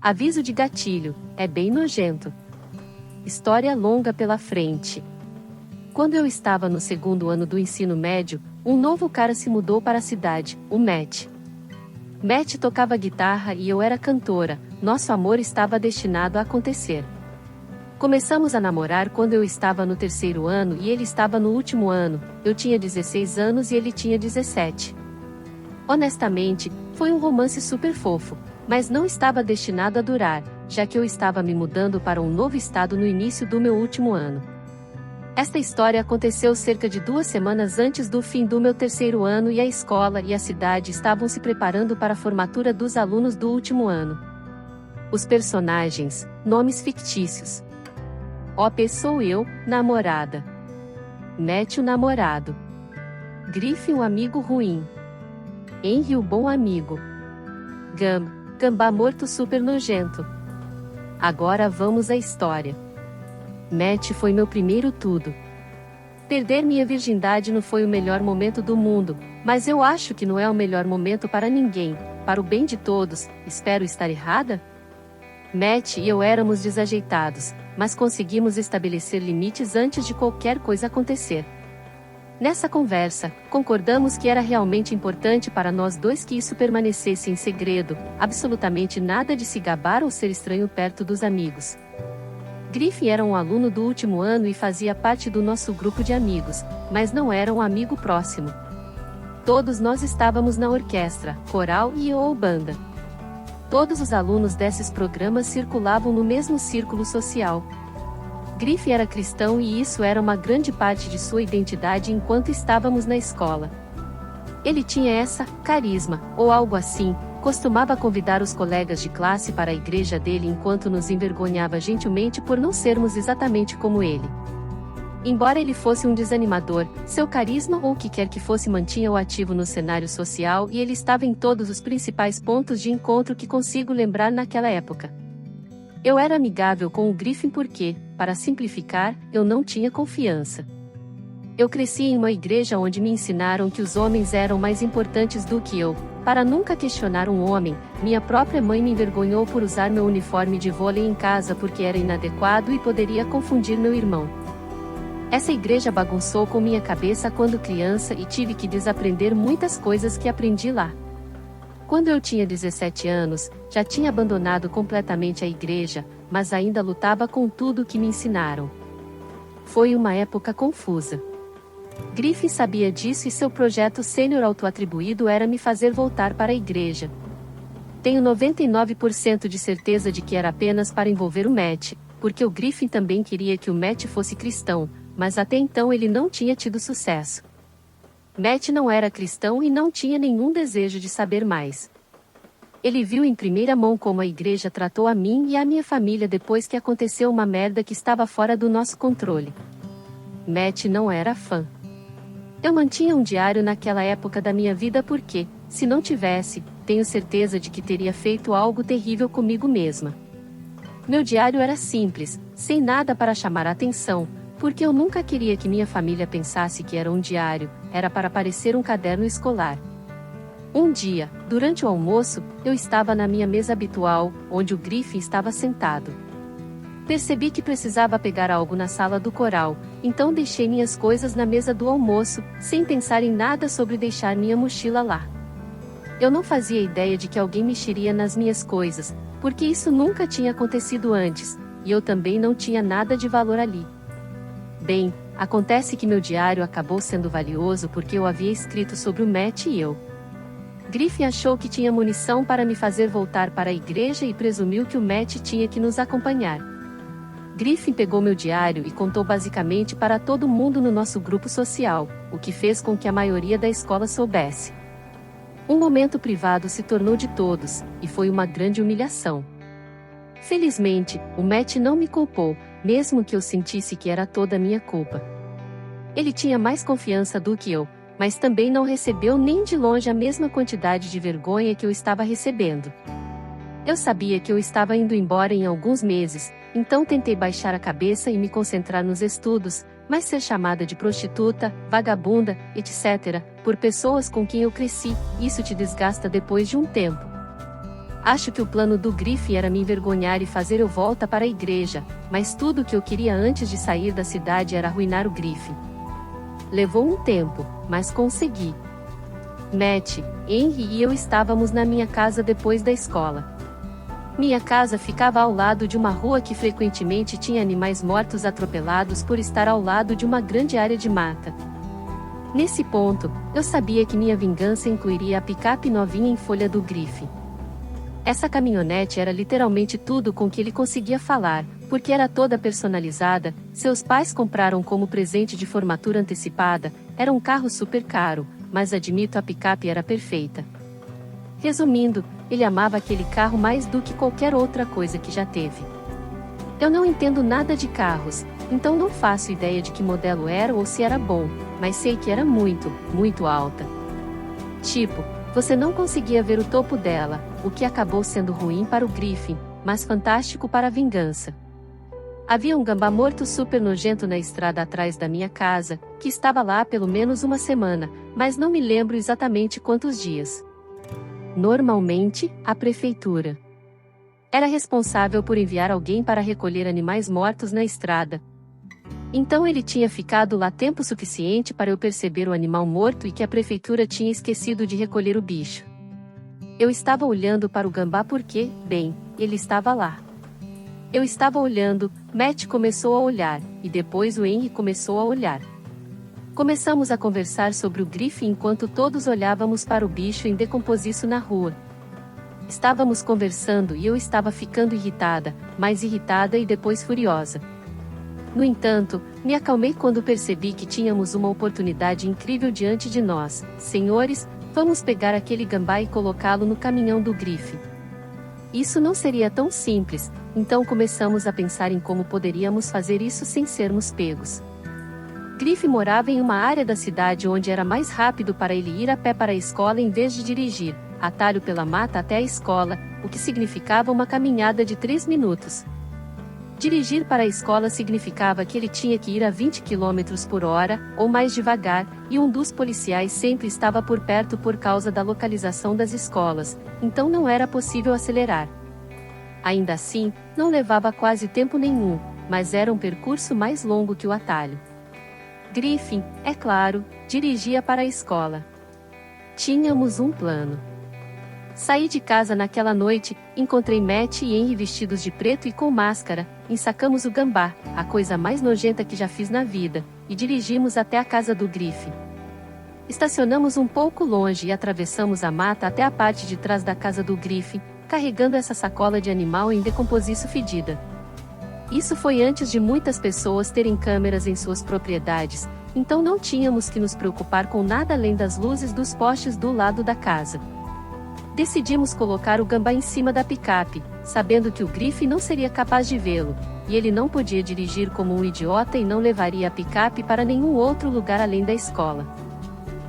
Aviso de gatilho, é bem nojento. História longa pela frente. Quando eu estava no segundo ano do ensino médio, um novo cara se mudou para a cidade, o Matt. Matt tocava guitarra e eu era cantora, nosso amor estava destinado a acontecer. Começamos a namorar quando eu estava no terceiro ano e ele estava no último ano, eu tinha 16 anos e ele tinha 17. Honestamente, foi um romance super fofo, mas não estava destinado a durar, já que eu estava me mudando para um novo estado no início do meu último ano. Esta história aconteceu cerca de 2 semanas antes do fim do meu terceiro ano e a escola e a cidade estavam se preparando para a formatura dos alunos do último ano. Os personagens, nomes fictícios. OP sou eu, namorada. Matt o namorado. Griffin o amigo ruim. Henry o bom amigo. Gambá morto super nojento. Agora vamos à história. Matt foi meu primeiro tudo. Perder minha virgindade não foi o melhor momento do mundo, mas eu acho que não é o melhor momento para ninguém, para o bem de todos, espero estar errada? Matt e eu éramos desajeitados, mas conseguimos estabelecer limites antes de qualquer coisa acontecer. Nessa conversa, concordamos que era realmente importante para nós dois que isso permanecesse em segredo, absolutamente nada de se gabar ou ser estranho perto dos amigos. Griffin era um aluno do último ano e fazia parte do nosso grupo de amigos, mas não era um amigo próximo. Todos nós estávamos na orquestra, coral ou banda. Todos os alunos desses programas circulavam no mesmo círculo social. Griffin era cristão e isso era uma grande parte de sua identidade enquanto estávamos na escola. Ele tinha carisma, ou algo assim, costumava convidar os colegas de classe para a igreja dele enquanto nos envergonhava gentilmente por não sermos exatamente como ele. Embora ele fosse um desanimador, seu carisma ou o que quer que fosse mantinha-o ativo no cenário social e ele estava em todos os principais pontos de encontro que consigo lembrar naquela época. Eu era amigável com o Griffin porque, para simplificar, eu não tinha confiança. Eu cresci em uma igreja onde me ensinaram que os homens eram mais importantes do que eu. Para nunca questionar um homem, minha própria mãe me envergonhou por usar meu uniforme de vôlei em casa porque era inadequado e poderia confundir meu irmão. Essa igreja bagunçou com minha cabeça quando criança e tive que desaprender muitas coisas que aprendi lá. Quando eu tinha 17 anos, já tinha abandonado completamente a igreja, mas ainda lutava com tudo que me ensinaram. Foi uma época confusa. Griffin sabia disso e seu projeto sênior autoatribuído era me fazer voltar para a igreja. Tenho 99% de certeza de que era apenas para envolver o Matt, porque o Griffin também queria que o Matt fosse cristão, mas até então ele não tinha tido sucesso. Matt não era cristão e não tinha nenhum desejo de saber mais. Ele viu em primeira mão como a igreja tratou a mim e a minha família depois que aconteceu uma merda que estava fora do nosso controle. Matt não era fã. Eu mantinha um diário naquela época da minha vida porque, se não tivesse, tenho certeza de que teria feito algo terrível comigo mesma. Meu diário era simples, sem nada para chamar a atenção, porque eu nunca queria que minha família pensasse que era um diário, era para parecer um caderno escolar. Um dia, durante o almoço, eu estava na minha mesa habitual, onde o Griffin estava sentado. Percebi que precisava pegar algo na sala do coral, então deixei minhas coisas na mesa do almoço, sem pensar em nada sobre deixar minha mochila lá. Eu não fazia ideia de que alguém mexeria nas minhas coisas, porque isso nunca tinha acontecido antes, e eu também não tinha nada de valor ali. Bem, acontece que meu diário acabou sendo valioso porque eu havia escrito sobre o Matt e eu. Griffin achou que tinha munição para me fazer voltar para a igreja e presumiu que o Matt tinha que nos acompanhar. Griffin pegou meu diário e contou basicamente para todo mundo no nosso grupo social, o que fez com que a maioria da escola soubesse. Um momento privado se tornou de todos, e foi uma grande humilhação. Felizmente, o Matt não me culpou, mesmo que eu sentisse que era toda minha culpa. Ele tinha mais confiança do que eu, mas também não recebeu nem de longe a mesma quantidade de vergonha que eu estava recebendo. Eu sabia que eu estava indo embora em alguns meses, então tentei baixar a cabeça e me concentrar nos estudos, mas ser chamada de prostituta, vagabunda, etc., por pessoas com quem eu cresci, isso te desgasta depois de um tempo. Acho que o plano do Griffin era me envergonhar e fazer eu volta para a igreja, mas tudo o que eu queria antes de sair da cidade era arruinar o Griffin. Levou um tempo, mas consegui. Matt, Henry e eu estávamos na minha casa depois da escola. Minha casa ficava ao lado de uma rua que frequentemente tinha animais mortos atropelados por estar ao lado de uma grande área de mata. Nesse ponto, eu sabia que minha vingança incluiria a picape novinha em folha do Griffin. Essa caminhonete era literalmente tudo com que ele conseguia falar, porque era toda personalizada, seus pais compraram como presente de formatura antecipada, era um carro super caro, mas admito a picape era perfeita. Resumindo, ele amava aquele carro mais do que qualquer outra coisa que já teve. Eu não entendo nada de carros, então não faço ideia de que modelo era ou se era bom, mas sei que era muito, muito alta. Tipo, você não conseguia ver o topo dela, o que acabou sendo ruim para o Griffin, mas fantástico para a vingança. Havia um gambá morto super nojento na estrada atrás da minha casa, que estava lá há pelo menos uma semana, mas não me lembro exatamente quantos dias. Normalmente, a prefeitura era responsável por enviar alguém para recolher animais mortos na estrada. Então ele tinha ficado lá tempo suficiente para eu perceber o animal morto e que a prefeitura tinha esquecido de recolher o bicho. Eu estava olhando para o gambá porque, bem, ele estava lá. Eu estava olhando, Matt começou a olhar, e depois o Henry começou a olhar. Começamos a conversar sobre o Griffin enquanto todos olhávamos para o bicho em decomposição na rua. Estávamos conversando e eu estava ficando irritada, mais irritada e depois furiosa. No entanto, me acalmei quando percebi que tínhamos uma oportunidade incrível diante de nós. Senhores, vamos pegar aquele gambá e colocá-lo no caminhão do Griffin. Isso não seria tão simples, então começamos a pensar em como poderíamos fazer isso sem sermos pegos. Griffin morava em uma área da cidade onde era mais rápido para ele ir a pé para a escola em vez de dirigir, atalho pela mata até a escola, o que significava uma caminhada de 3 minutos. Dirigir para a escola significava que ele tinha que ir a 20 km por hora, ou mais devagar, e um dos policiais sempre estava por perto por causa da localização das escolas, então não era possível acelerar. Ainda assim, não levava quase tempo nenhum, mas era um percurso mais longo que o atalho. Griffin, é claro, dirigia para a escola. Tínhamos um plano. Saí de casa naquela noite, encontrei Matt e Henry vestidos de preto e com máscara, ensacamos o gambá, a coisa mais nojenta que já fiz na vida, e dirigimos até a casa do Griffin. Estacionamos um pouco longe e atravessamos a mata até a parte de trás da casa do Griffin, carregando essa sacola de animal em decomposição fedida. Isso foi antes de muitas pessoas terem câmeras em suas propriedades, então não tínhamos que nos preocupar com nada além das luzes dos postes do lado da casa. Decidimos colocar o gambá em cima da picape, sabendo que o Griffin não seria capaz de vê-lo, e ele não podia dirigir como um idiota e não levaria a picape para nenhum outro lugar além da escola.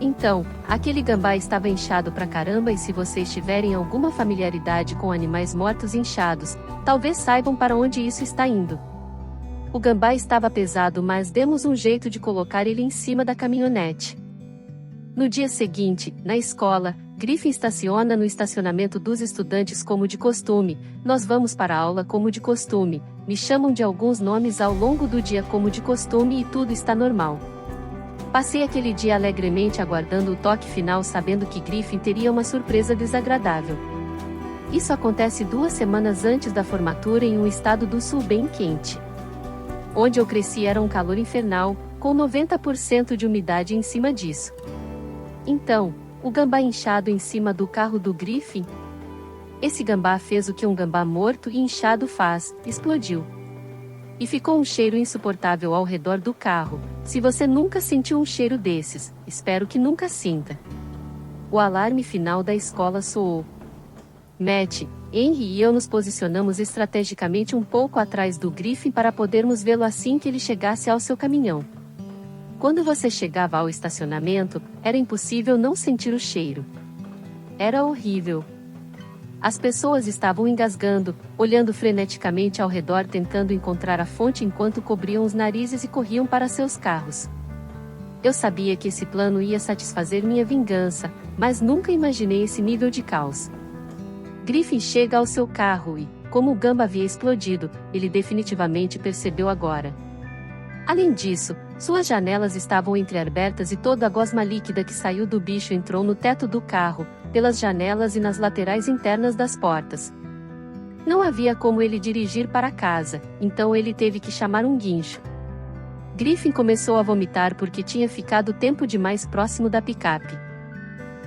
Então, aquele gambá estava inchado pra caramba e se vocês tiverem alguma familiaridade com animais mortos inchados, talvez saibam para onde isso está indo. O gambá estava pesado, mas demos um jeito de colocar ele em cima da caminhonete. No dia seguinte, na escola, Griffin estaciona no estacionamento dos estudantes como de costume, nós vamos para a aula como de costume, me chamam de alguns nomes ao longo do dia como de costume e tudo está normal. Passei aquele dia alegremente aguardando o toque final sabendo que Griffin teria uma surpresa desagradável. Isso acontece 2 semanas antes da formatura em um estado do sul bem quente. Onde eu cresci era um calor infernal, com 90% de umidade em cima disso. Então, o gambá inchado em cima do carro do Griffin? Esse gambá fez o que um gambá morto e inchado faz, explodiu. E ficou um cheiro insuportável ao redor do carro. Se você nunca sentiu um cheiro desses, espero que nunca sinta. O alarme final da escola soou. Matt, Henry e eu nos posicionamos estrategicamente um pouco atrás do Griffin para podermos vê-lo assim que ele chegasse ao seu caminhão. Quando você chegava ao estacionamento, era impossível não sentir o cheiro. Era horrível. As pessoas estavam engasgando, olhando freneticamente ao redor tentando encontrar a fonte enquanto cobriam os narizes e corriam para seus carros. Eu sabia que esse plano ia satisfazer minha vingança, mas nunca imaginei esse nível de caos. Griffin chega ao seu carro e, como o Gamba havia explodido, ele definitivamente percebeu agora. Além disso, suas janelas estavam entreabertas e toda a gosma líquida que saiu do bicho entrou no teto do carro, pelas janelas e nas laterais internas das portas. Não havia como ele dirigir para casa, então ele teve que chamar um guincho. Griffin começou a vomitar porque tinha ficado tempo demais próximo da picape.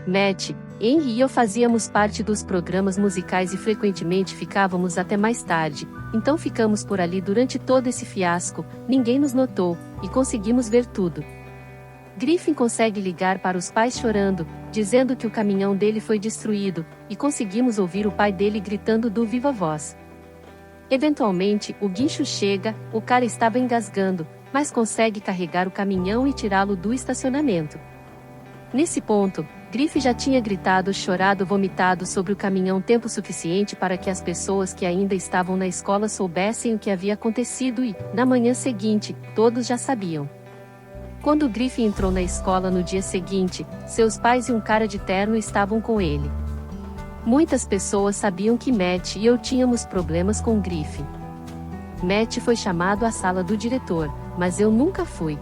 Matt, Henry e eu fazíamos parte dos programas musicais e frequentemente ficávamos até mais tarde, então ficamos por ali durante todo esse fiasco, ninguém nos notou, e conseguimos ver tudo. Griffin consegue ligar para os pais chorando, dizendo que o caminhão dele foi destruído, e conseguimos ouvir o pai dele gritando do viva voz. Eventualmente, o guincho chega, o cara estava engasgando, mas consegue carregar o caminhão e tirá-lo do estacionamento. Nesse ponto, Griffin já tinha gritado, chorado, vomitado sobre o caminhão tempo suficiente para que as pessoas que ainda estavam na escola soubessem o que havia acontecido e, na manhã seguinte, todos já sabiam. Quando Griffin entrou na escola no dia seguinte, seus pais e um cara de terno estavam com ele. Muitas pessoas sabiam que Matt e eu tínhamos problemas com Griffin. Matt foi chamado à sala do diretor, mas eu nunca fui.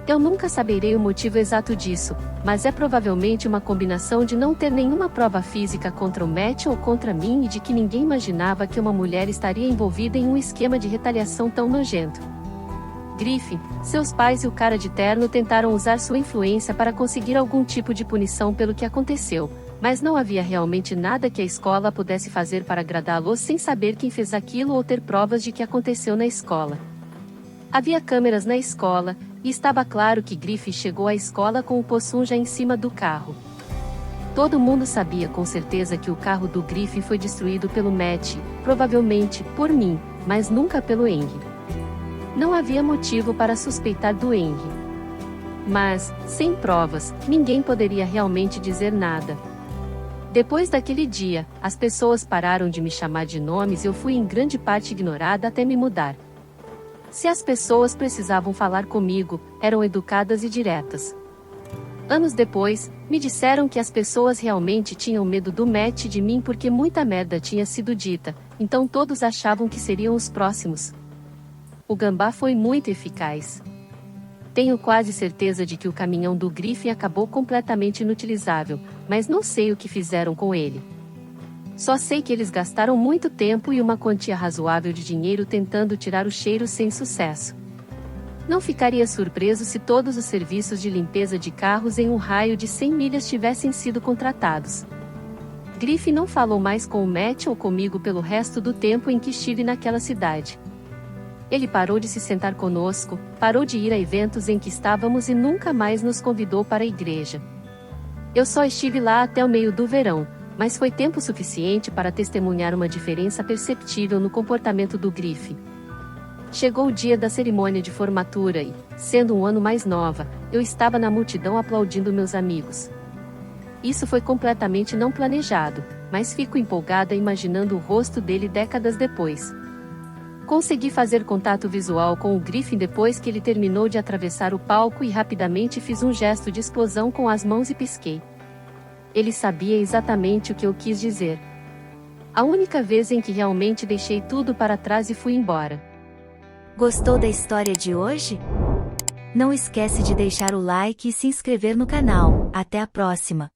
Eu nunca saberei o motivo exato disso, mas é provavelmente uma combinação de não ter nenhuma prova física contra o Matt ou contra mim e de que ninguém imaginava que uma mulher estaria envolvida em um esquema de retaliação tão nojento. Griffin, seus pais e o cara de terno tentaram usar sua influência para conseguir algum tipo de punição pelo que aconteceu, mas não havia realmente nada que a escola pudesse fazer para agradá-los sem saber quem fez aquilo ou ter provas de que aconteceu na escola. Havia câmeras na escola, e estava claro que Griffin chegou à escola com o Possum já em cima do carro. Todo mundo sabia com certeza que o carro do Griffin foi destruído pelo Matt, provavelmente por mim, mas nunca pelo Henry. Não havia motivo para suspeitar do Henry. Mas, sem provas, ninguém poderia realmente dizer nada. Depois daquele dia, as pessoas pararam de me chamar de nomes e eu fui em grande parte ignorada até me mudar. Se as pessoas precisavam falar comigo, eram educadas e diretas. Anos depois, me disseram que as pessoas realmente tinham medo do Matt e de mim porque muita merda tinha sido dita, então todos achavam que seriam os próximos. O Gambá foi muito eficaz. Tenho quase certeza de que o caminhão do Griffin acabou completamente inutilizável, mas não sei o que fizeram com ele. Só sei que eles gastaram muito tempo e uma quantia razoável de dinheiro tentando tirar o cheiro sem sucesso. Não ficaria surpreso se todos os serviços de limpeza de carros em um raio de 100 milhas tivessem sido contratados. Griffin não falou mais com o Matt ou comigo pelo resto do tempo em que estive naquela cidade. Ele parou de se sentar conosco, parou de ir a eventos em que estávamos e nunca mais nos convidou para a igreja. Eu só estive lá até o meio do verão, mas foi tempo suficiente para testemunhar uma diferença perceptível no comportamento do Griffin. Chegou o dia da cerimônia de formatura e, sendo um ano mais nova, eu estava na multidão aplaudindo meus amigos. Isso foi completamente não planejado, mas fico empolgada imaginando o rosto dele décadas depois. Consegui fazer contato visual com o Griffin depois que ele terminou de atravessar o palco e rapidamente fiz um gesto de explosão com as mãos e pisquei. Ele sabia exatamente o que eu quis dizer. A única vez em que realmente deixei tudo para trás e fui embora. Gostou da história de hoje? Não esquece de deixar o like e se inscrever no canal. Até a próxima!